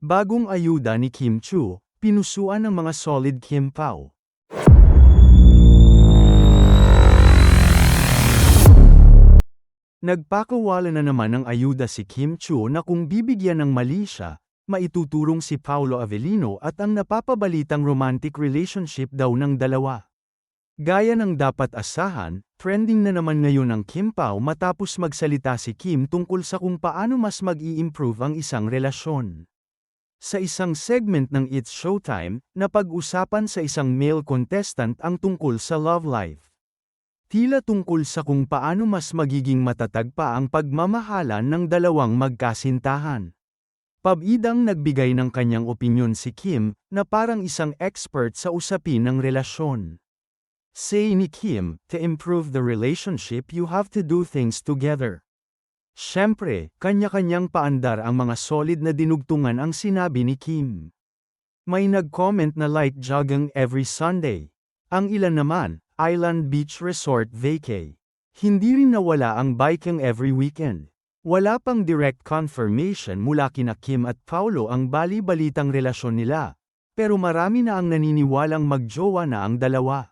Bagong ayuda ni Kim Chu, pinusuan ng mga solid Kim Pao. Nagpakawala na naman ng ayuda si Kim Chu na kung bibigyan ng mali siya, maituturong si Paolo Avellino at ang napapabalitang romantic relationship daw ng dalawa. Gaya ng dapat asahan, trending na naman ngayon ang Kim Pao matapos magsalita si Kim tungkol sa kung paano mas mag-i-improve ang isang relasyon. Sa isang segment ng It's Showtime, napag-usapan sa isang male contestant ang tungkol sa love life. Tila tungkol sa kung paano mas magiging matatag pa ang pagmamahalan ng dalawang magkasintahan. Pabidang nagbigay ng kanyang opinyon si Kim, na parang isang expert sa usapin ng relasyon. Say ni Kim, to improve the relationship you have to do things together. Siyempre, kanya-kanyang paandar ang mga solid na dinugtungan ang sinabi ni Kim. May nag-comment na like jogging every Sunday. Ang ilan naman, Island Beach Resort vacay. Hindi rin nawala ang biking every weekend. Wala pang direct confirmation mula kina Kim at Paolo ang bali-balitang relasyon nila, pero marami na ang naniniwalang magjowa na ang dalawa.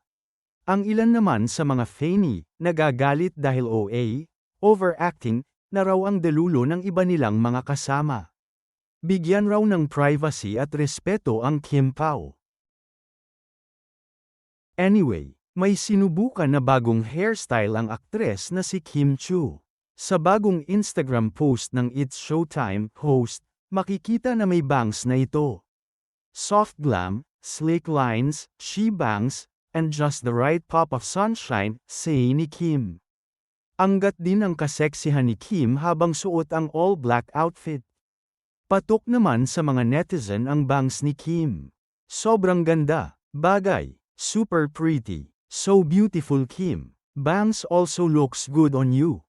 Ang ilan naman sa mga fani, nagagalit dahil OA, overacting, na raw ang delulo ng iba nilang mga kasama. Bigyan raw ng privacy at respeto ang Kim Pao. Anyway, may sinubukan na bagong hairstyle ang aktres na si Kim Chu. Sa bagong Instagram post ng It's Showtime host, makikita na may bangs na ito. Soft glam, slick lines, she bangs, and just the right pop of sunshine, say ni Kim. Anggat din ang kaseksihan ni Kim habang suot ang all-black outfit. Patok naman sa mga netizen ang bangs ni Kim. Sobrang ganda, bagay, super pretty, so beautiful Kim. Bangs also looks good on you.